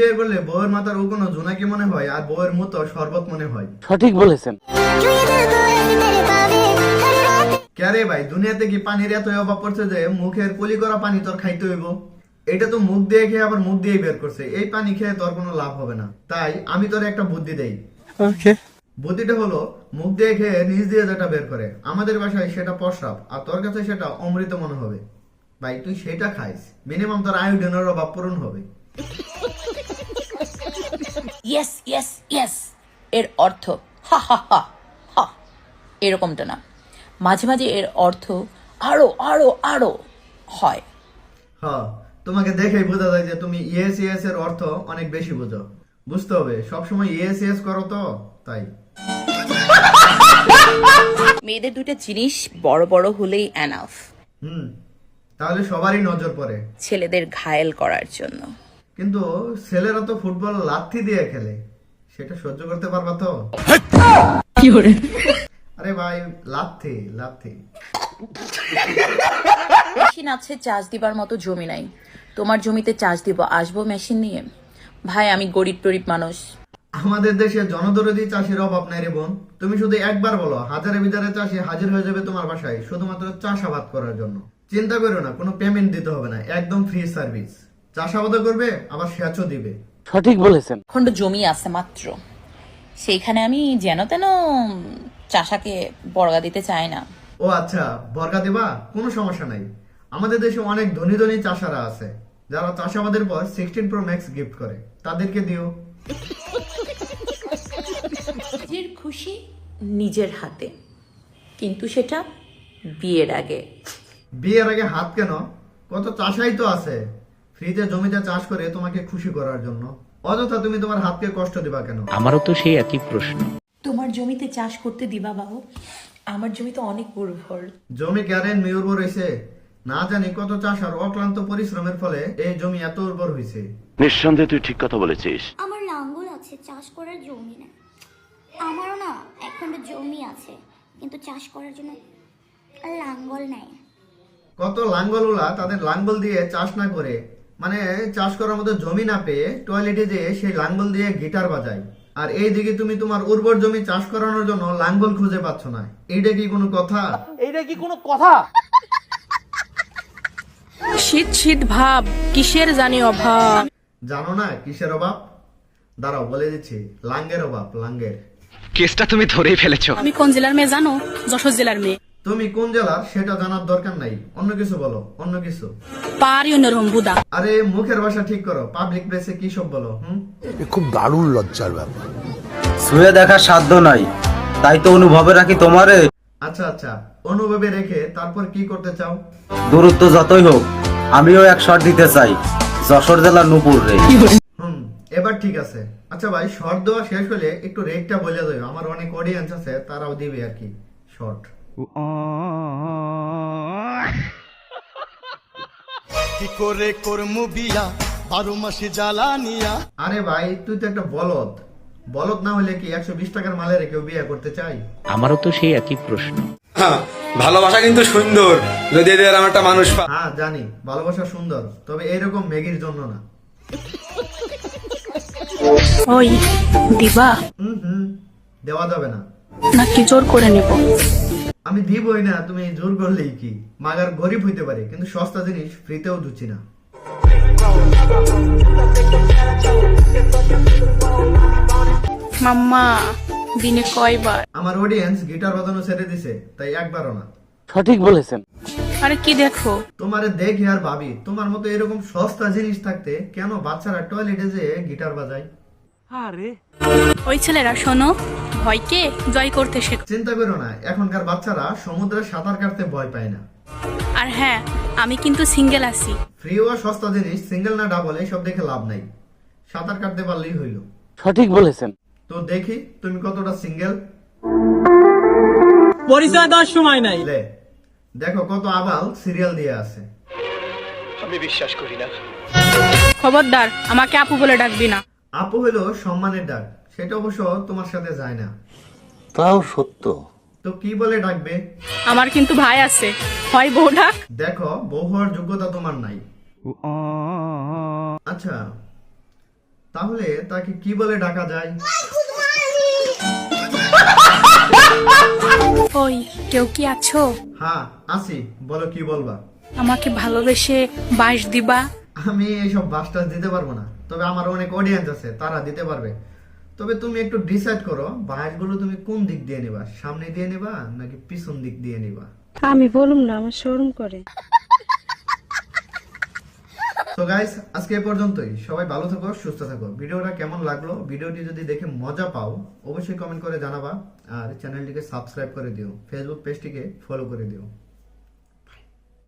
বিয়ে করলে বউয়ের মাথার ও কোনো জোনাকি মনে হয় আর বউয়ের মতো শরবত মনে হয়। সঠিক বলেছেন। ক্যারে ভাই, দুনিয়াতে কি পানির এত অভাব পড়ছে যে মুখের পলি করা পানি তোর খাইতে হইব? এটা তো মুখ দিয়ে খেয়ে আবার মুখ দিয়ে বের করছে, এই পানি খেয়ে তোর কোনো লাভ হবে না। তাই আমি তোর একটা বুদ্ধি দেই। ওকে। বুদ্ধিটা হলো, মুখ দিয়ে খেয়ে নিজ দিয়ে যেটা বের করে আমাদের বাসায় সেটা প্রস্রাব, আর তোর কাছে সেটা অমৃত মনে হবে। ভাই তুই সেটা খাইস, মিনিমাম তোর আয়োডিনের অভাব পূরণ হবে। ইয়েস ইয়েস ইয়েস এর অর্থ হা হা হা হা, এরকমটা না, মাঝে মাঝে এর অর্থ আরো আরো আরো হয়। হ্যাঁ, তোমাকে দেখেই বোঝা যায় যে তুমি ইয়েস ইয়েস এর অর্থ অনেক বেশি বোঝো। বুঝতে হবে, সবসময় ইয়েস ইয়েস করো তো, তাই। মেয়েদের দুটো জিনিস বড় বড় হলেই এনাফ, তাহলে সবারই নজর পড়ে ছেলেদের ঘায়েল করার জন্য। কিন্তু ছেলেরা তো ফুটবল লাথি দিয়ে খেলে, সেটা সহ্য করতে পারবা তো? আরে ভাই, লাথি লাথি। মেশিন আছে, চার্জ দিবার মতো জমি নাই। তোমার জমিতে চার্জ দিব, আসবো মেশিন নিয়ে? ভাই আমি গরিব টরিব মানুষ। আমাদের দেশে জনদরদি চাষির অভাব নাই রে বোন। তুমি শুধু একবার বলো, হাজারে বিজারে চাষি হাজির হয়ে যাবে তোমার বাসায় শুধুমাত্র চাষাবাদ করার জন্য। চিন্তা করো না, কোনো পেমেন্ট দিতে হবে না, একদম ফ্রি সার্ভিস। চাষাবাদও করবে, আবার সেচও দিবে। সঠিক বলেছেন। খন্ড জমি আছে মাত্র, সেইখানে আমি যেন তেন চাষাকে বর্গা দিতে চাই না। ও আচ্ছা, বর্গা দিবা, কোনো সমস্যা নাই। আমাদের দেশে অনেক ধনী ধনী চাষারা আছে যারা চাষাবাদের পর 16 Pro Max গিফট করে, তাদেরকে দিও। নিজের খুশি নিজের হাতে, কিন্তু সেটা বিয়ের আগে। বিয়ের আগে হাত কেন? কত চাষাই তো আছে ফ্রিতে জমিতে চাষ করে তোমাকে খুশি করার জন্য। অযথা তুমি তোমার হাতকে কষ্ট দিবা কেন? আমারও তো সেই একই প্রশ্ন। তোমার জমিতে চাষ করতে দিবা বাবু, আমার জমি তো অনেক উর্বর। জমি ক্যারেন উর্বর হয়েছে, না জানি কত চাষার অক্লান্ত পরিশ্রমের ফলে এই জমি এত উর্বর হয়েছে। নিঃসন্দেহে তুই ঠিক কথা বলেছিস। আমার লাঙ্গল আছে, চাষ করার জমি না। আমারও না একখণ্ড জমি আছে, কিন্তু চাষ করার জন্য লাঙ্গল নাই। কত লাঙ্গলওয়ালা তাদের লাঙ্গল দিয়ে চাষ না করে, মানে চাষ করার মতো জমি না পেয়ে টয়লেটে যেয়ে সেই লাঙ্গল দিয়ে গিটার বাজায়। আর এইদিকে তুমি তোমার উর্বর জমি চাষ করানোর জন্য লাঙ্গল খুঁজে পাচ্ছ না। এইটা কি কোনো কথা? এইটা কি কোনো কথা? শীত শীত ভাব, কিসের জানি অভাব। জানো না কিসের অভাব? দাঁড়াও বলে দিচ্ছি, লাঙ্গের অভাব, লাঙ্গের। কেসটা তুমি ধরেই ফেলেছো। আমি কোন জেলার মেয়ে জানো? যশোর জেলার মেয়ে। তুমি কোন জেলার সেটা জানার দরকার নাই, অন্য কিছু বলো, অন্য কিছু। পারি অন্যরকম বুদা। আরে মুখের ভাষা ঠিক করো, পাবলিক প্লেসে কি সব বলো। খুব দারুণ লজ্জার ব্যাপার। ছুঁয়ে দেখার সাধ্য নাই, তাই তো অনুভবে রাখি তোমারে। আচ্ছা আচ্ছা, অনুভবে রেখে তারপর কি করতে চাও? দূরত্ব যতই হোক আমিও এক শট দিতে চাই যশোর জেলার নূপুর রে। এবার ঠিক আছে। আচ্ছা ভাই, শর্ট দেওয়া শেষ হলে একটু রেটটা বলে দেবে, আমার অনেক অডিয়েন্স আছে, তারাও দিবে আর কি শর্ট। কি করে করমু বিয়া 12 মাসে জ্বালানিয়া। আরে ভাই তুই তো একটা বলদ। বলদ না হলে কি 120 টাকার মালের কেউ বিয়ে করতে চাই? আমারও তো সেই একই প্রশ্ন। ভালোবাসা কিন্তু সুন্দর, যদি এরকম একটা মানুষ হ্যাঁ জানি, ভালোবাসা সুন্দর, তবে এইরকম মেগির জন্য না। ওই দিবা দেওয়া যাবে না। নাকি জোর করে নেব? আমি দিবই না, তুমি জোর করলেই কি। মাগার গরিব হইতে পারে, কিন্তু সস্তা জিনিস ফ্রিতেও দিচ্ছি না। মাম্মা দিনে কয়বার? আমার অডিয়েন্স গিটার বাজানো ছেড়ে দিছে, তাই একবারও না। সঠিক বলেছেন। আরে কি দেখো? তোমারে দেখি আর ভাবি, তোমার মতো এরকম সস্তা জিনিস থাকতে কেন বাচ্চারা টয়লেটে যেয়ে গিটার বাজায়? ওই ছেলেরা শোনো, ভয়কে জয় করতে শেখো। চিন্তা করো না, এখনকার বাচ্চারা সমুদ্রে সাঁতার কাটতে ভয় পায় না। আর হ্যাঁ, আমি কিন্তু সিঙ্গেল আছি। ফ্রি ও সস্তা জিনিস সিঙ্গেল না ডাবল এসব দেখে লাভ নাই, সাঁতার কাটতে পারলেই হইল। সঠিক বলেছেন। তো দেখি তুমি কতটা সিঙ্গেল। পরিচয় দেওয়ার সময় নাই। লে দেখো কত আবাল সিরিয়াল দিয়ে আছে। আমি বিশ্বাস করি না। খবরদার আমাকে আপু বলে ডাকবি না। আপু হলো সম্মানের ডাক, সেটা অবশ্য তোমার সাথে যায় না। তাও সত্য। তো কি বলে ডাকবে? আমার কিন্তু ভাই আছে, হয় বউ ডাক। দেখো বউ হওয়ার যোগ্যতা তোমার নাই। আচ্ছা তাহলে তাকে কি বলে ডাকা যায়? ওই কেউ কি আছো? হ্যাঁ আসি, বলো কি বলবা? আমাকে ভালোবেসে বাস দিবা? আমি এইসব বাসটাস দিতে পারবো না, তবে আমার অনেক অডিয়েন্স আছে, তারা দিতে পারবে। তবে তুমি একটু ডিসাইড করো বাসগুলো তুমি কোন দিক দিয়ে নিবা, সামনে দিয়ে নিবা নাকি পিছন দিক দিয়ে নিবা? আমি বলুম না, আমার শরম করে। তো গাইস, আজকে এ পর্যন্তই। সবাই ভালো থাকো, সুস্থ থাকো। ভিডিওটা কেমন লাগলো? ভিডিওটি যদি দেখে মজা পাও অবশ্যই কমেন্ট করে জানাবা, আর চ্যানেলটিকে সাবস্ক্রাইব করে দিও, ফেসবুক পেজটিকে ফলো করে দিও।